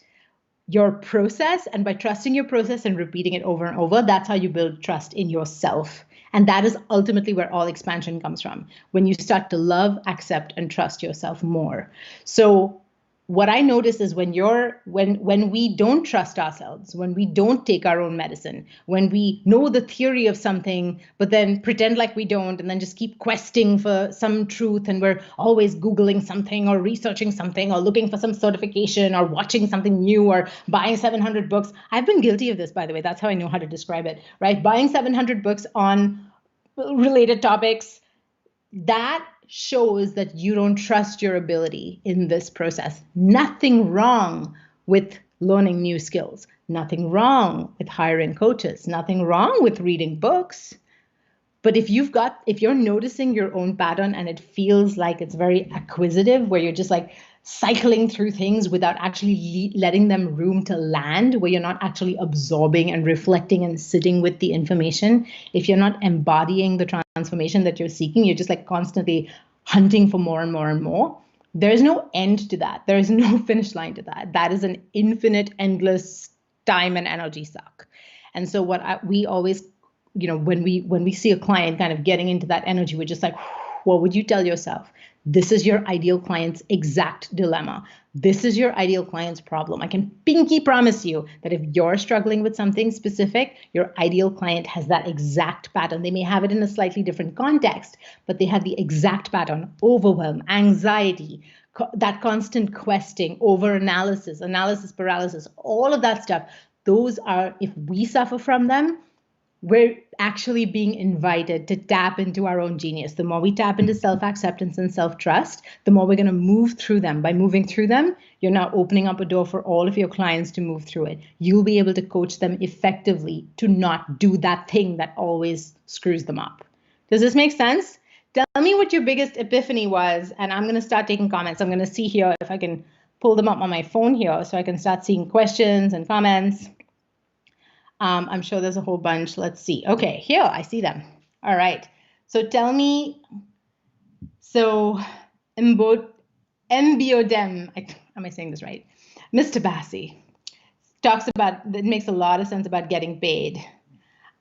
your process. And by trusting your process and repeating it over and over, that's how you build trust in yourself. And that is ultimately where all expansion comes from, when you start to love, accept, and trust yourself more. So what I notice is when we don't trust ourselves, when we don't take our own medicine, when we know the theory of something, but then pretend like we don't, and then just keep questing for some truth, and we're always Googling something or researching something or looking for some certification or watching something new or buying 700 books. I've been guilty of this, by the way. That's how I know how to describe it, right? Buying 700 books on related topics. That shows that you don't trust your ability in this process. Nothing wrong with learning new skills. Nothing wrong with hiring coaches. Nothing wrong with reading books. But if you're noticing your own pattern and it feels like it's very acquisitive, where you're just like cycling through things without actually letting them room to land, where you're not actually absorbing and reflecting and sitting with the information, if you're not embodying the transformation that you're seeking, you're just like constantly hunting for more and more and more. There's no end to that. There is no finish line to that. That is an infinite, endless time and energy suck. And so we always, when we see a client kind of getting into that energy, we're just like, what would you tell yourself? This is your ideal client's exact dilemma. This is your ideal client's problem. I can pinky promise you that if you're struggling with something specific, your ideal client has that exact pattern. They may have it in a slightly different context, but they have the exact pattern: overwhelm, anxiety, that constant questing, over-analysis, analysis paralysis, all of that stuff. Those are, if we suffer from them, we're actually being invited to tap into our own genius. The more we tap into self-acceptance and self-trust, the more we're going to move through them. By moving through them, you're now opening up a door for all of your clients to move through it. You'll be able to coach them effectively to not do that thing that always screws them up. Does this make sense? Tell me what your biggest epiphany was, and I'm going to start taking comments. I'm going to see here if I can pull them up on my phone here so I can start seeing questions and comments. I'm sure there's a whole bunch. Let's see. Okay, here, I see them. All right. So tell me, so Embiodem, am I saying this right? Mr. Bassi, it makes a lot of sense about getting paid.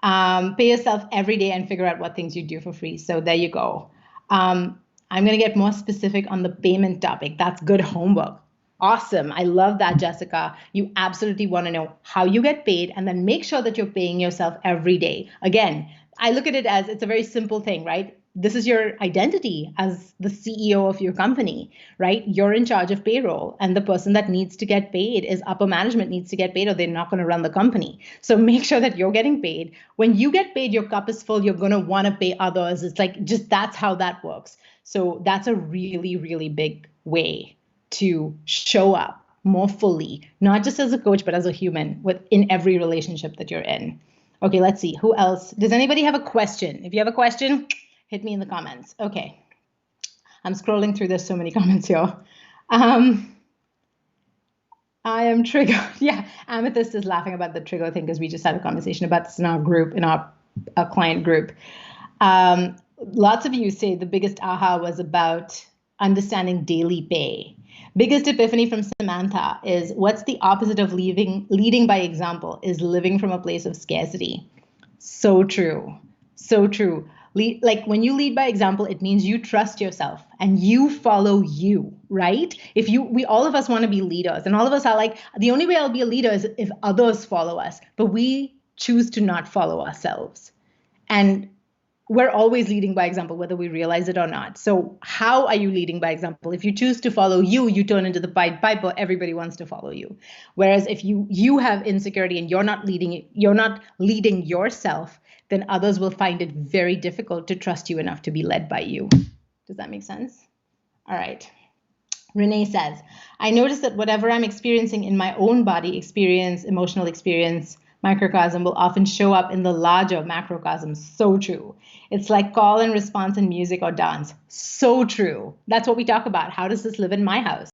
Pay yourself every day and figure out what things you do for free. So there you go. I'm going to get more specific on the payment topic. That's good homework. Awesome. I love that, Jessica. You absolutely want to know how you get paid and then make sure that you're paying yourself every day. Again, I look at it as it's a very simple thing, right? This is your identity as the CEO of your company, right? You're in charge of payroll, and the person that needs to get paid is upper management needs to get paid, or they're not going to run the company. So make sure that you're getting paid. When you get paid, your cup is full. You're going to want to pay others. It's like just that's how that works. So that's a really, really big way to show up more fully, not just as a coach, but as a human in every relationship that you're in. Okay, let's see. Who else? Does anybody have a question? If you have a question, hit me in the comments. Okay. I'm scrolling through. There's so many comments here. I am triggered. Yeah, Amethyst is laughing about the trigger thing because we just had a conversation about this in our group, in our client group. Lots of you say the biggest aha was about understanding daily pay. Biggest epiphany from Samantha is what's the opposite of leading by example is living from a place of scarcity. So true. So true. Like when you lead by example, it means you trust yourself and you follow you, right? All of us want to be leaders, and all of us are like, the only way I'll be a leader is if others follow us, but we choose to not follow ourselves. And we're always leading by example, whether we realize it or not. So how are you leading by example? If you choose to follow you, you turn into the Pied Piper. Everybody wants to follow you. Whereas if you have insecurity and you're not leading yourself, then others will find it very difficult to trust you enough to be led by you. Does that make sense? All right. Renee says, I notice that whatever I'm experiencing in my own body experience, emotional experience, microcosm will often show up in the larger macrocosm. So true. It's like call and response in music or dance. So true. That's what we talk about. How does this live in my house?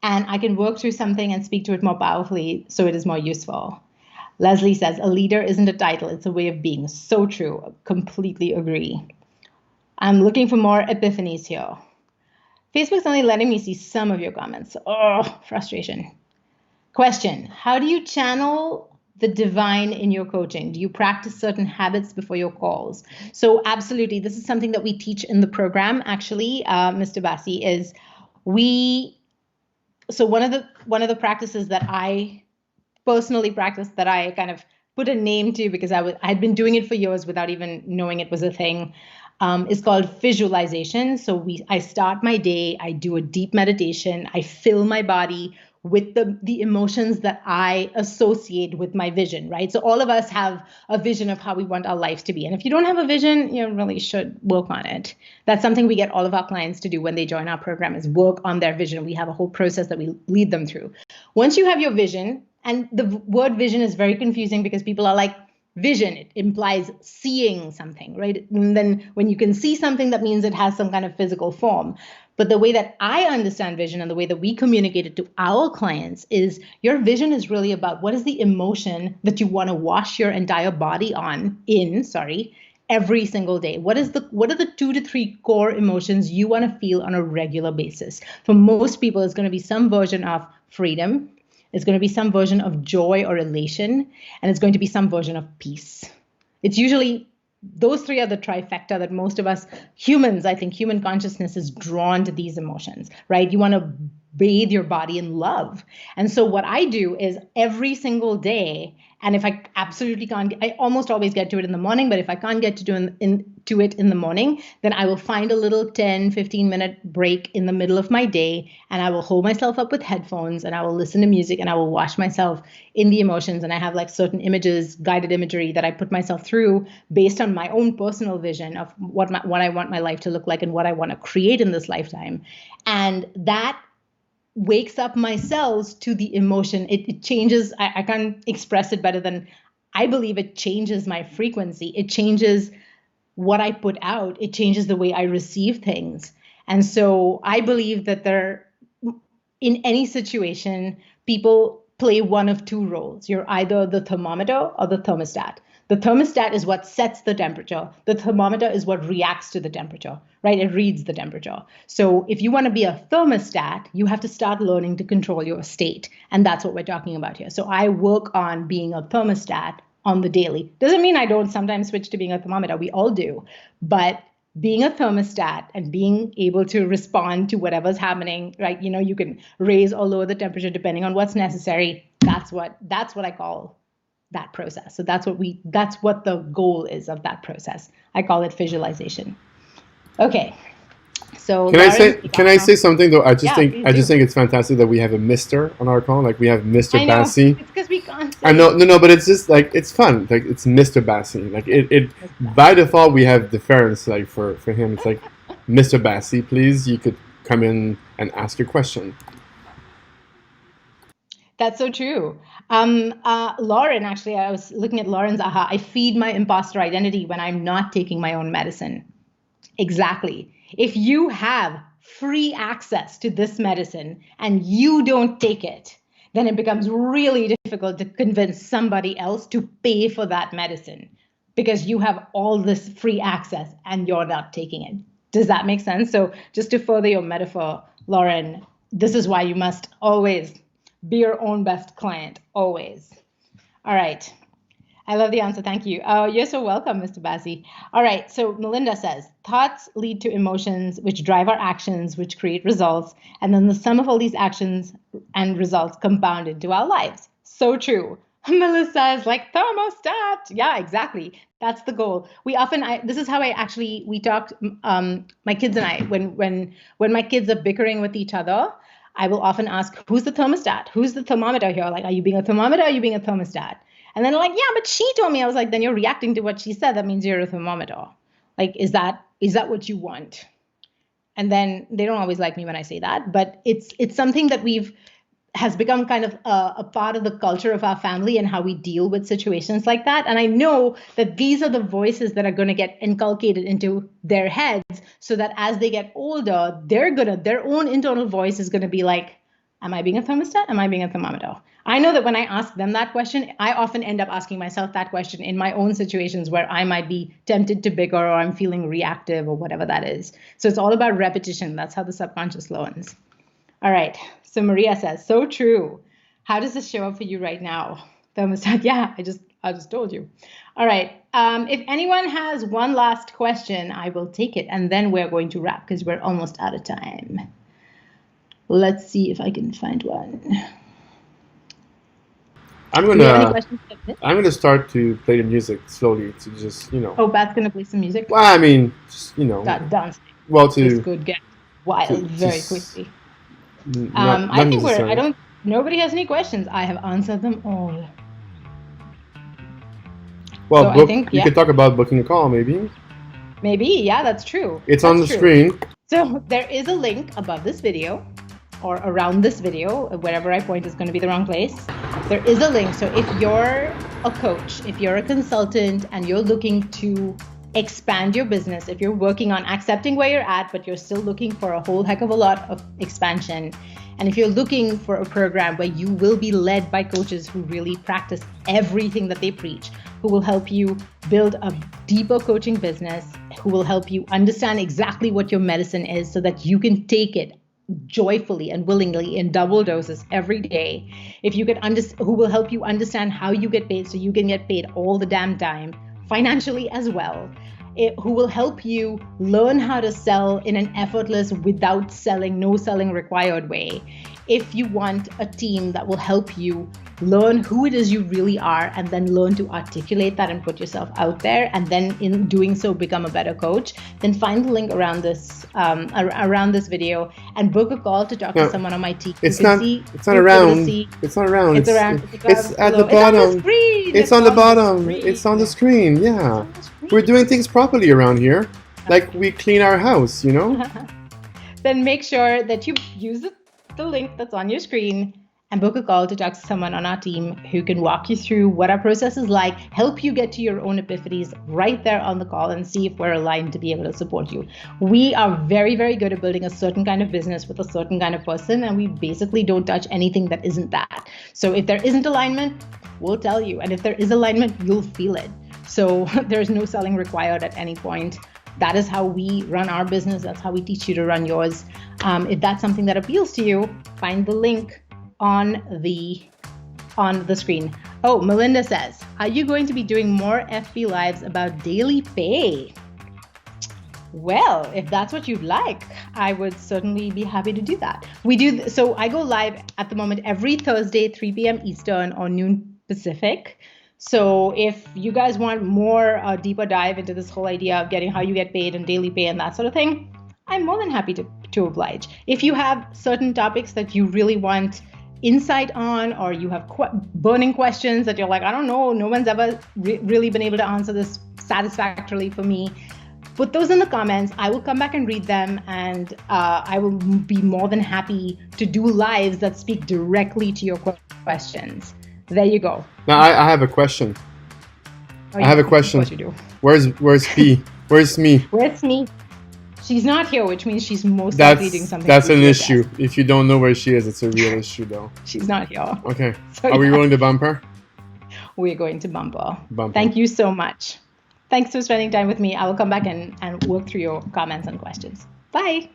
And I can work through something and speak to it more powerfully so it is more useful. Leslie says, a leader isn't a title, it's a way of being. So true. Completely agree. I'm looking for more epiphanies here. Facebook's only letting me see some of your comments. Oh, frustration. Question, how do you channel the divine in your coaching? Do you practice certain habits before your calls? So absolutely, this is something that we teach in the program, actually, Mr. Bassi, is so one of the practices that I personally practiced, that I kind of put a name to because I had been doing it for years without even knowing it was a thing, is called visualization. So I start my day, I do a deep meditation, I fill my body with the emotions that I associate with my vision, right? So all of us have a vision of how we want our lives to be. And if you don't have a vision, you really should work on it. That's something we get all of our clients to do when they join our program, is work on their vision. We have a whole process that we lead them through. Once you have your vision, and the word vision is very confusing because people are like, vision, it implies seeing something, right? And then when you can see something, that means it has some kind of physical form. But the way that I understand vision and the way that we communicate it to our clients is your vision is really about what is the emotion that you want to wash your entire body every single day. What are the 2 to 3 core emotions you want to feel on a regular basis? For most people, it's going to be some version of freedom. It's going to be some version of joy or elation, and it's going to be some version of peace. It's usually those 3 are the trifecta that most of us humans, I think human consciousness is drawn to these emotions, right? You want to bathe your body in love. And so what I do is every single day, and if I absolutely can't, I almost always get to it in the morning, but if I can't get to it in the morning, then I will find a little 10, 15-minute break in the middle of my day, and I will hold myself up with headphones, and I will listen to music, and I will wash myself in the emotions. And I have like certain images, guided imagery that I put myself through based on my own personal vision of what I want my life to look like and what I want to create in this lifetime. And that wakes up my cells to the emotion. It changes, I can't express it better than, I believe it changes my frequency. It changes what I put out. It changes the way I receive things. And so I believe that in any situation, people play one of 2 roles. You're either the thermometer or the thermostat. The The thermostat is what sets the temperature. The thermometer is what reacts to the temperature, right? It reads the temperature. So if you want to be a thermostat, you have to start learning to control your state. And that's what we're talking about here. So I work on being a thermostat on the daily. Doesn't mean I don't sometimes switch to being a thermometer. We all do. But being a thermostat and being able to respond to whatever's happening, right? You can raise or lower the temperature depending on what's necessary. That's what I call that process. So that's what the goal is of that process. I call it visualization. Okay. So can I say something though? I just think it's fantastic that we have a Mr. on our call. Like we have Mr. Bassi. It's because we can't say I know, no, but it's just like it's fun. Like it's Mr. Bassi. Like it by default we have deference. Like for him, it's like Mr. Bassi, please, you could come in and ask your question. That's so true. Lauren, actually, I was looking at Lauren's aha. I feed my imposter identity when I'm not taking my own medicine. Exactly. If you have free access to this medicine and you don't take it, then it becomes really difficult to convince somebody else to pay for that medicine because you have all this free access and you're not taking it. Does that make sense? So just to further your metaphor, Lauren, this is why you must always be your own best client, always. All right. I love the answer. Thank you. You're so welcome, Mr. Bassi. All right. So Melinda says, thoughts lead to emotions, which drive our actions, which create results. And then the sum of all these actions and results compound into our lives. So true. Melissa is like thermostat. Yeah, exactly. That's the goal. This is how we talked, my kids and I, when my kids are bickering with each other, I will often ask, who's the thermostat? Who's the thermometer here? Like, are you being a thermometer? Are you being a thermostat? And then they're like, yeah, but she told me. I was like, then you're reacting to what she said. That means you're a thermometer. Like, is that what you want? And then they don't always like me when I say that, but it's something that has become kind of a part of the culture of our family and how we deal with situations like that. And I know that these are the voices that are going to get inculcated into their heads so that as they get older, their own internal voice is going to be like, am I being a thermostat? Am I being a thermometer? I know that when I ask them that question, I often end up asking myself that question in my own situations where I might be tempted to bicker or I'm feeling reactive or whatever that is. So it's all about repetition. That's how the subconscious learns. All right. So Maria says, so true. How does this show up for you right now? Thermostat. Yeah, I just told you. All right. If anyone has one last question, I will take it. And then we're going to wrap because we're almost out of time. Let's see if I can find one. I'm gonna start to play the music slowly to just, Oh, Pat's gonna play some music. Well, I mean, just, That dancing. Well, this could get wild very quickly. I think nobody has any questions. I have answered them all. Well, so you could talk about booking a call, maybe. Maybe, yeah, that's true. It's on the screen. So there is a link above this video or around this video. Wherever I point is going to be the wrong place. There is a link. So if you're a coach, if you're a consultant and you're looking to expand your business, if you're working on accepting where you're at, but you're still looking for a whole heck of a lot of expansion, and if you're looking for a program where you will be led by coaches who really practice everything that they preach, who will help you build a deeper coaching business, who will help you understand exactly what your medicine is so that you can take it joyfully and willingly in double doses every day, if you can who will help you understand how you get paid so you can get paid all the damn time, financially as well, who will help you learn how to sell in an effortless, without selling, no selling required way. If you want a team that will help you learn who it is you really are and then learn to articulate that and put yourself out there, and then in doing so become a better coach, then find the link around this video and book a call to talk to someone on my team. It's not around. It's around. It's at the bottom. It's on the bottom. It's on the screen. Yeah. We're doing things properly around here. Like we clean our house, Then make sure that you use the link that's on your screen and book a call to talk to someone on our team who can walk you through what our process is like, help you get to your own epiphanies right there on the call, and see if we're aligned to be able to support you. We are very, very good at building a certain kind of business with a certain kind of person, and we basically don't touch anything that isn't that. So if there isn't alignment, we'll tell you. And if there is alignment, you'll feel it. So there's no selling required at any point. That is how we run our business. That's how we teach you to run yours. If that's something that appeals to you, find the link on the screen. Oh, Melinda says, are you going to be doing more FB Lives about daily pay? Well, if that's what you'd like, I would certainly be happy to do that. So I go live at the moment every Thursday, 3 p.m. Eastern or noon Pacific. So if you guys want more deeper dive into this whole idea of getting how you get paid and daily pay and that sort of thing, I'm more than happy to oblige. If you have certain topics that you really want insight on, or you have burning questions that you're like, I don't know, no one's ever really been able to answer this satisfactorily for me, put those in the comments. I will come back and read them, and I will be more than happy to do lives that speak directly to your questions. There you go. Now I have a question. I have a question. What you do? Where's P? Where's me? Where's me? She's not here, which means she's most likely doing something. That's an issue. If you don't know where she is, it's a real issue, though. She's not here. Okay. So, are we going to bump her? We're going to bump her. Thank you so much. Thanks for spending time with me. I will come back and work through your comments and questions. Bye.